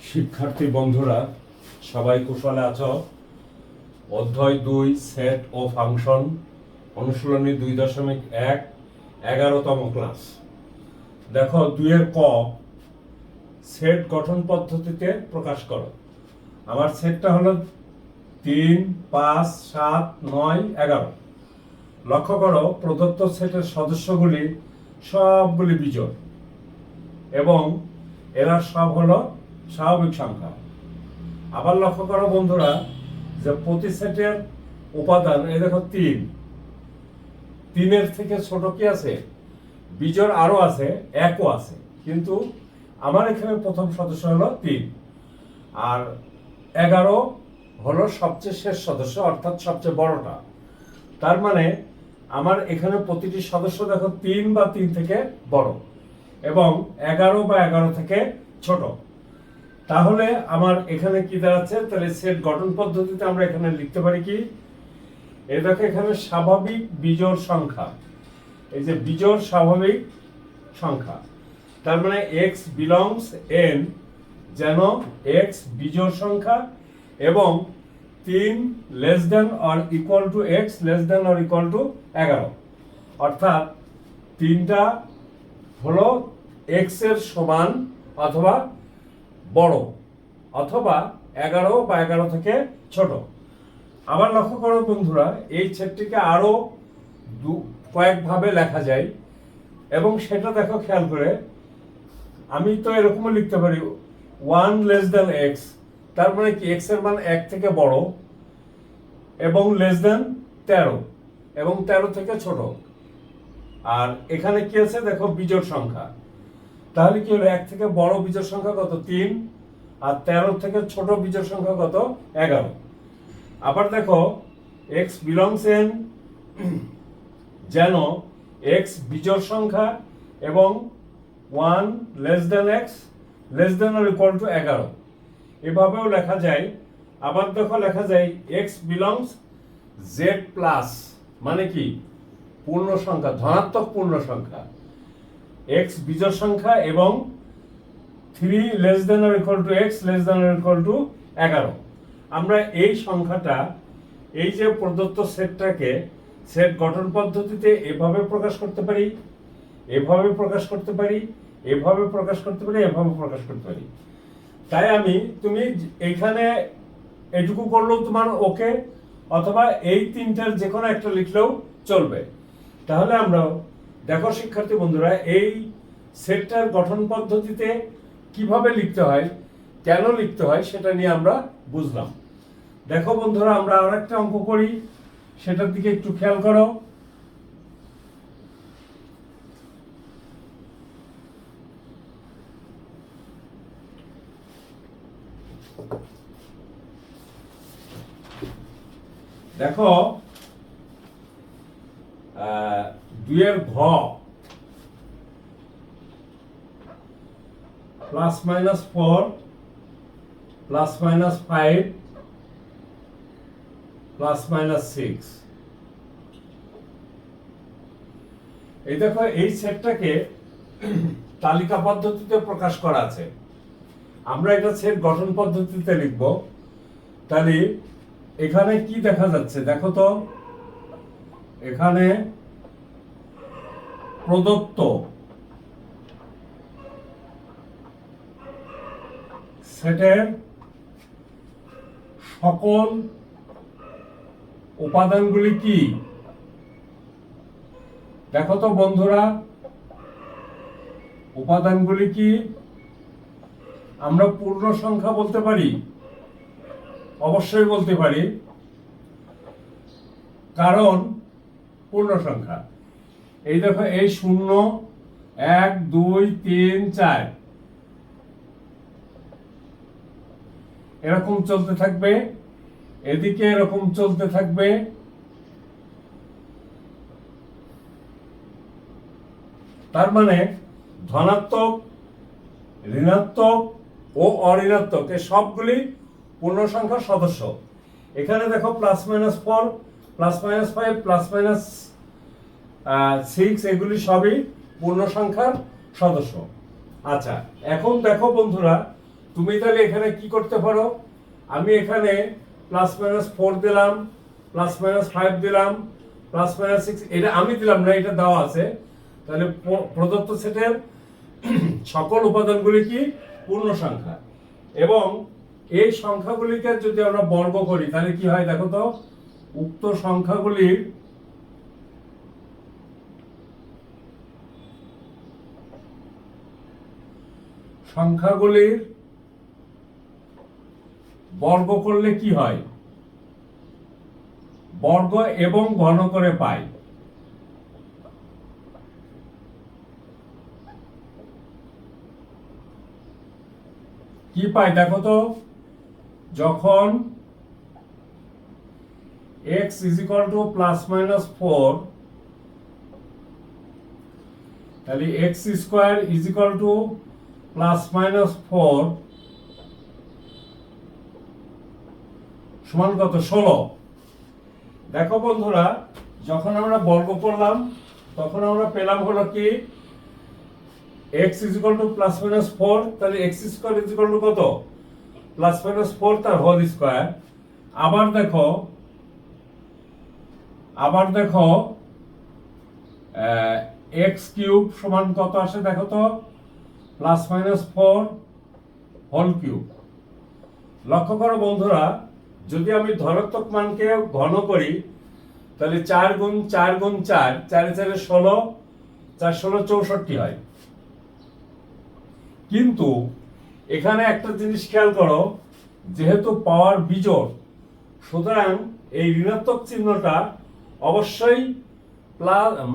শিক্ষার্থী বন্ধুরা সবাই কুশলে আছো? অধ্যায় 2 সেট ও ফাংশন অনুশীলনী 2.1 11তম ক্লাস। দেখো 2 এর ক, সেট গঠন পদ্ধতিতে প্রকাশ করো। আমার সেটটা হলো 3, 5, 7, 9, 11। লক্ষ্য করো প্রদত্ত সেটের সদস্যগুলি সবগুলি বিজোড় এবং এরা সব হলো স্বাভাবিক সংখ্যা। আবার লক্ষ্য করো বন্ধুরা যে প্রতি সেটের উপাদান, এই দেখো 3 এর থেকে ছোট কি আছে? বিজোড় আরো আছে, একও আছে, কিন্তু আমার এখানে প্রথম সদস্য হলো 3 আর 11 হলো সবচেয়ে শেষ সদস্য, অর্থাৎ সবচেয়ে বড়টা। তার মানে আমার এখানে প্রতিটি সদস্য দেখো 3 বা 3 থেকে বড় এবং 11 বা 11 থেকে ছোট। তাহলে আমার এখানে কি দাঁড়াচ্ছে? তাহলে সেট গঠন পদ্ধতিতে আমরা এখানে লিখতে পারি কি, এই দেখো এখানে স্বাভাবিক বিজোড় সংখ্যা, এই যে বিজোড় স্বাভাবিক সংখ্যা, তার মানে x বিলংস n, যেন x বিজোড় সংখ্যা এবং 3 less than or equal to x less than or equal to 11, অর্থাৎ 3টা হলো x এর সমান অথবা বড়, অথবা 11 বা 11 থেকে ছোট। আবার লক্ষ্য করো বন্ধুরা, এই সেটটিকে আরো কয়েকভাবে লেখা যায় এবং সেটা দেখো খেয়াল করে, আমি তো এরকমও লিখতে পারি 1 লেস দেন x, তার মানে কি x এর মান 1 থেকে বড় এবং লেস দেন 13 এবং 13 থেকে ছোট। আর এখানে কি আছে দেখো বিজোড় সংখ্যা, তাহলে কি হলো 1 থেকে বড় বিজোড় সংখ্যা কত? 3, আর 13 থেকে ছোট বিজোড় সংখ্যা কত? 11। আবার দেখো x বিলংস n, যেন x বিজোড় সংখ্যা এবং 1 less than x less than or equal to 11, এভাবেও লেখা যায়। আবার দেখো লেখা যায় x বিলংস z প্লাস, মানে কি পূর্ণ সংখ্যা, ধনাত্মক পূর্ণ সংখ্যা, x বিজোড় সংখ্যা এবং 3 less than or equal to x less than or equal to 11। আমরা এই সংখ্যাটা, এই যে প্রদত্ত সেটটাকে সেট গঠন পদ্ধতিতে এভাবে প্রকাশ করতে পারি, এভাবে প্রকাশ করতে পারি, এভাবে প্রকাশ করতে পারি, এভাবে প্রকাশ করতে পারি। তাই তুমি এখানে এটুকু করলেও তোমার ওকে, অথবা এই তিনটার যে কোনো একটা লিখলেও চলবে। তাহলে আমরা দেখো শিক্ষার্থী বন্ধুরা, এই সেটটার গঠন পদ্ধতিতে কিভাবে লিখতে হয়, কেন লিখতে হয়, সেটা নিয়ে আমরা বুঝলাম। দেখো বন্ধুরা, আমরা আরেকটা অঙ্ক করি, সেটার দিকে একটু খেয়াল করো। দেখো 2 এর ঘ, plus minus 4 plus minus 5 plus minus 6। এই দেখো এই সেটটাকে তালিকা পদ্ধতিতে প্রকাশ করা আছে, আমরা এটা সেট গঠন পদ্ধতিতে লিখব। তাহলে এখানে কি দেখা যাচ্ছে দেখো তো, এখানে প্রদত্ত সেটের সকল উপাদানগুলি কি? দেখো তো বন্ধুরা, উপাদানগুলি কি? আমরা পূর্ণ সংখ্যা বলতে পারি, অবশ্যই বলতে পারি, কারণ পূর্ণ সংখ্যা। এই দেখো এই 0, 1, 2, 3, 4 এরকম চলতে থাকবে, এদিকে এরকম চলতে থাকবে, তার মানে ধনাত্মক, ঋণাত্মক ও অঋণাত্মক এই সবগুলি পূর্ণ সংখ্যার সদস্য। এখানে দেখো plus minus 4 plus minus 5 plus minus 6 এগুলি সবই পূর্ণ সংখ্যার সদস্য। আচ্ছা, এখন দেখো বন্ধুরা, তুমি তাহলে এখানে কি করতে পারো, আমি এখানে +-4 দিলাম, +-5 দিলাম, +-6, এটা আমি দিলাম না, এটা দেওয়া আছে। তাহলে প্রদত্ত সেটের সকল উপাদানগুলি কি পূর্ণ সংখ্যা, এবং এই সংখ্যাগুলিকে যদি আমরা বর্গ করি তাহলে কি হয় দেখো তো, উক্ত সংখ্যাগুলির বর্গ করলে কি হয়, বর্গ এবং ঘন করে পাই। কি পাই দেখো তো, যখন x +-4, তাহলে x² +-4 সমান কত, 16। দেখো বন্ধুরা, যখন আমরা বর্গ করলাম তখন আমরা পেলাম হলো কি x +-4, তাহলে x² কত, +-4 তার হোল স্কয়ার। আবার দেখো x³ সমান কত আসে দেখো তো, +-4 হোল কিউব। লক্ষ্য করো বন্ধুরা, যদি আমি ধনাত্মক মানকে ঘন করি তাহলে 4 গুণ 4 গুণ 4, 4 4 16, 4 16 64 হয়। কিন্তু এখানে একটা জিনিস খেয়াল করো, যেহেতু পাওয়ার বিজোড়, সুতরাং এই ঋণাত্মক চিহ্নটা অবশ্যই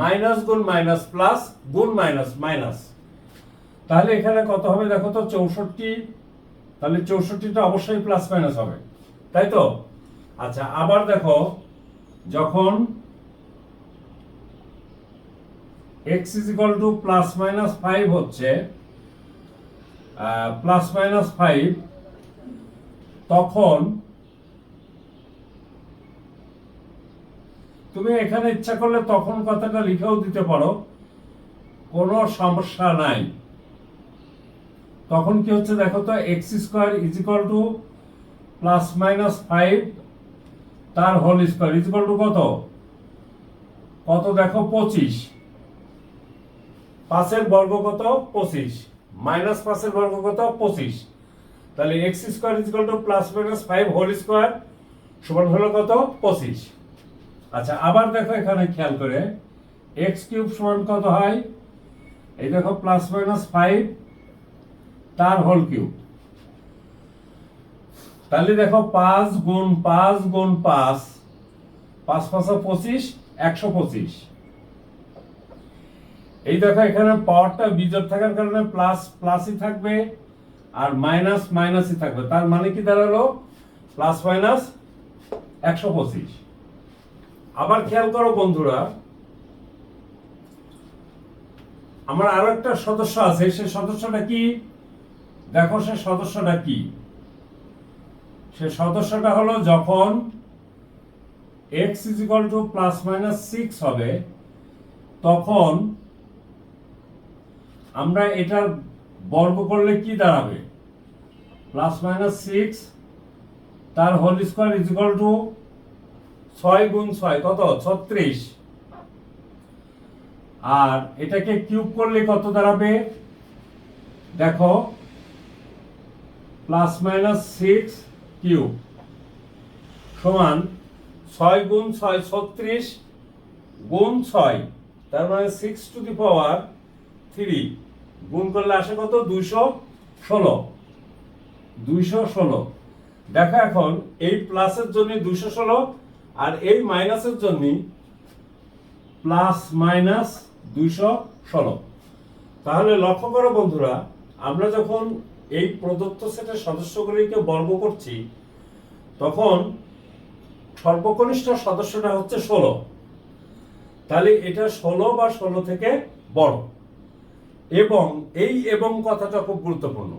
মাইনাস গুণ মাইনাস প্লাস গুণ মাইনাস মাইনাস। তাহলে এখানে কত হবে দেখো তো, 64। তাহলে 64টা অবশ্যই প্লাস মাইনাস হবে, তাই তো? আচ্ছা, আবার দেখো, যখন x +-5 হচ্ছে, +-5, তখন তুমি এখানে ইচ্ছা করলে তখন কথাটা লিখেও দিতে পারো, কোনো সমস্যা নাই। তখন কি হচ্ছে দেখো তো, x² +-5 তার হোল স্কয়ার কত কত দেখো, 25। 5 বর্গ কত, 25, -5 বর্গ কত, 25। তাহলে x² +-5 হোল স্কয়ার সমান হলো কত, 25। আচ্ছা, আবার দেখো এখানে খেয়াল করে, x³ সমান কত হয়, এই দেখো +-5 তার হোল কিউব। তাহলে দেখো 5 গুণ 5 গুণ 5, 5 5 25, 125। এই দেখো এখানে পাওয়ারটা বিজোড় থাকার কারণে প্লাস প্লাসই থাকবে আর মাইনাস মাইনাসই থাকবে, তার মানে কি দাঁড়ালো, +-125। আবার খেয়াল করো বন্ধুরা, আমার আরো একটা সদস্য আছে, সে সদস্যটা কি দেখো, সে সদস্যটা হলো যখন x +-6 হবে, তখন আমরা এটার বর্গ করলে কি দাঁড়াবে, +-6 তার হোল স্কয়ার 6 গুণ 6 কত, 36। আর এটাকে কিউব করলে কত দাঁড়াবে দেখো, +-6 কিউব সমান 6 গুণ 6 36 গুণ 6, তার মানে 6⁻³ গুণ করলে আসে কত, 216। দেখো এখন এই প্লাসের জন্য 216 আর এই মাইনাসের জন্য +-216। তাহলে লক্ষ্য করো বন্ধুরা, আমরা যখন এই প্রদত্ত সেটের সদস্যগুলিকে বর্গ করছি তখন সর্বকনিষ্ঠ সদস্যটা হচ্ছে 16। তাহলে এটা 16 বা 16 থেকে বড়। এবং এই এবং কথাটা খুব গুরুত্বপূর্ণ,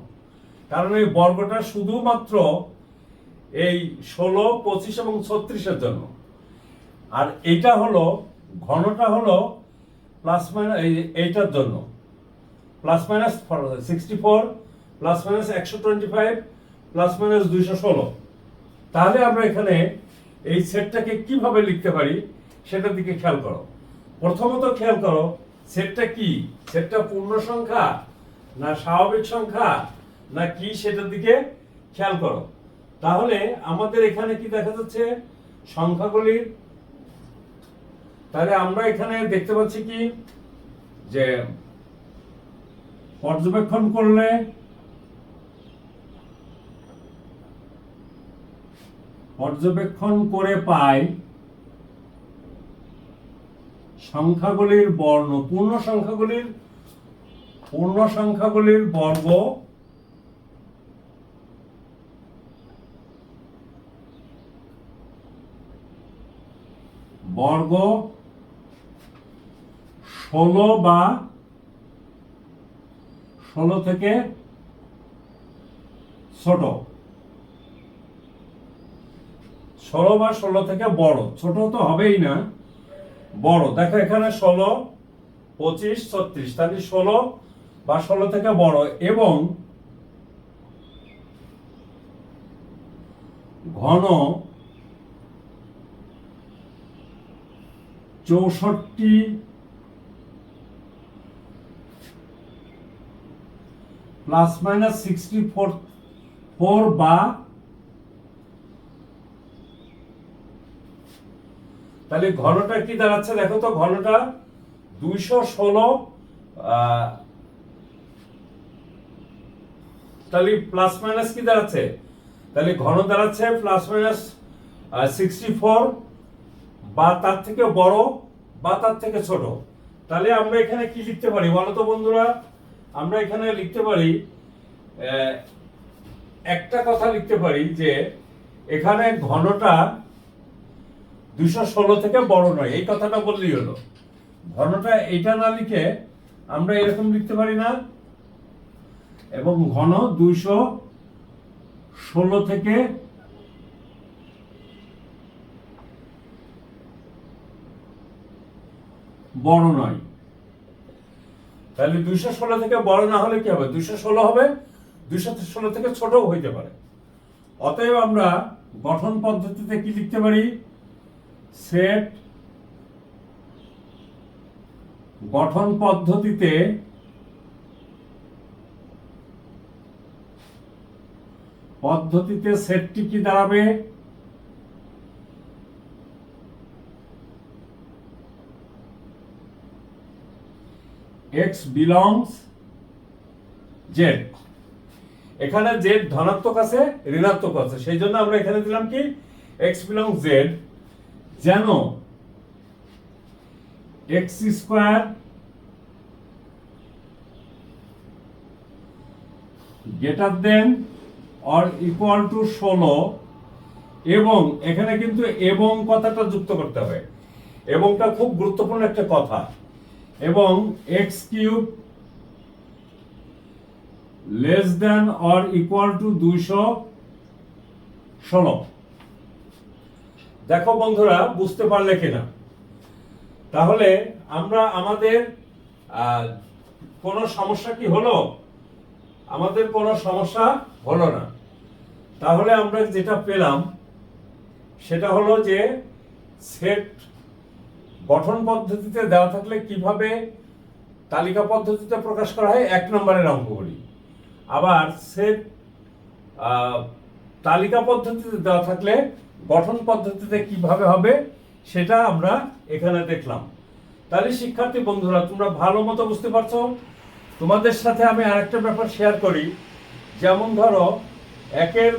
কারণ এই বর্গটা শুধুমাত্র এই 16, 25 এবং 36-এর জন্য। আর এটা হলো ঘনটা হলো এইটার জন্য, +-64 প্লাস মাইনাস 125 প্লাস মাইনাস 216। তাহলে আমরা এখানে এই সেটটাকে কিভাবে লিখতে পারি সেটার দিকে খেয়াল করো। প্রথমত খেয়াল করো সেটটা কি, সেটটা পূর্ণ সংখ্যা না স্বাভাবিক সংখ্যা না কি, সেটার দিকে খেয়াল করো। তাহলে আমাদের এখানে কি দেখা যাচ্ছে সংখ্যাগুলির, তাহলে আমরা এখানে দেখতে পাচ্ছি কি যে পর্যবেক্ষণ করলে পর্যবেক্ষণ করে পাই সংখ্যাগুলির বর্ণ, পূর্ণ সংখ্যাগুলির বর্গ বর্গ 16 বা 16 থেকে ছোট, 16 বা 16 থেকে বড়, ছোট তো হবেই না, বড়। দেখো এখানে 16, 25, 36, তাহলে 16 বা 16 থেকে বড় এবং ঘন 64 প্লাস মাইনাস 64 বা, তাহলে ঘনটা কি দাঁড়াচ্ছে দেখো তো, ঘনটা 216, তাহলে প্লাস মাইনাস কি দাঁড়াচ্ছে, তাহলে ঘন দাঁড়াচ্ছে প্লাস মাইনাস 64 বা তার থেকে বড় বা তার থেকে ছোট। তাহলে আমরা এখানে কি লিখতে পারি বলো তো বন্ধুরা, আমরা এখানে লিখতে পারি একটা কথা লিখতে পারি যে এখানে ঘনটা 216 থেকে বড় নয়, এই কথাটা বললেই হলো। ঘনটা এইটা না লিখে আমরা এরকম লিখতে পারি না, এবং ঘন 216 থেকে বড় নয়। তাহলে 216 থেকে বড় না হলে কি হবে, 216 হবে, 216 থেকে ছোটও হইতে পারে। অতএব আমরা গঠন পদ্ধতিতে কি লিখতে পারি, সেট গঠন পদ্ধতিতে সেটটি কি দাঁড়াবে, x belongs z। এখানে z ধনাত্মক আছে ঋণাত্মক আছে, সেই জন্য আমরা এখানে দিলাম কি x belongs z, যেন x square greater than or equal to 16, এবং এখানে কিন্তু এবং কথাটা যুক্ত করতে হবে, এবংটা খুব গুরুত্বপূর্ণ একটা কথা, এবং x cube less than or equal to 216। দেখো বন্ধুরা বুঝতে পারলে কিনা, তাহলে আমরা আমাদের কোনো সমস্যা কি হলো, আমাদের কোনো সমস্যা হলো না। তাহলে আমরা যেটা পেলাম সেটা হলো যে সেট গঠন পদ্ধতিতে দেওয়া থাকলে কিভাবে তালিকা পদ্ধতিতে প্রকাশ করা হয়, 1 নম্বরের অঙ্কগুলি। আবার সেট তালিকা পদ্ধতিতে দেওয়া থাকলে গঠন পদ্ধতিতে কিভাবে হবে সেটা আমরা এখানে দেখলাম। তাহলে শিক্ষার্থী বন্ধুরা তোমরা ভালো মতো বুঝতে পারছো। তোমাদের সাথে আমি আরেকটা ব্যাপার শেয়ার করি, যেমন ধরো একের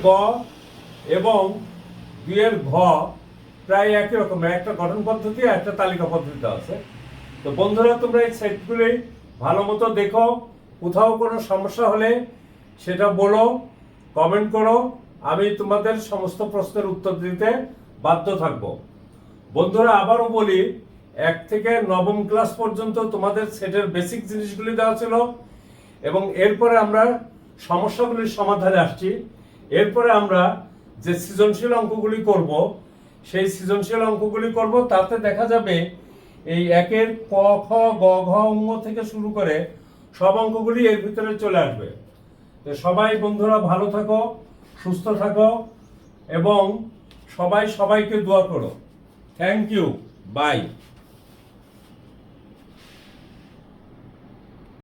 গ এবং 2 ঘ প্রায় একই রকম, একটা গঠন পদ্ধতি আর একটা তালিকা পদ্ধতি আছে। তো বন্ধুরা তোমরা এই সেটগুলি ভালো মতো দেখো, কোথাও কোনো সমস্যা হলে সেটা বলো, কমেন্ট করো, আমি তোমাদের সমস্ত প্রশ্নের উত্তর দিতে বাধ্য থাকবো। বন্ধুরা আবারও বলি, 1 থেকে 9ম ক্লাস পর্যন্ত তোমাদের সেটের বেসিক জিনিসগুলি দেওয়া ছিল, এবং এরপরে আমরা সমস্যাগুলির সমাধানে আসছি। এরপরে আমরা যে সৃজনশীল অঙ্কগুলি করব, সেই সৃজনশীল অঙ্কগুলি করব, তাতে দেখা যাবে এই 1-এর ক খ গ ঘ অঙ্ক থেকে শুরু করে সব অঙ্কগুলি এর ভিতরে চলে আসবে। তো সবাই বন্ধুরা ভালো থাকো, সুস্থ থাকো এবং সবাই সবাইকে দোয়া করো। Thank you, by.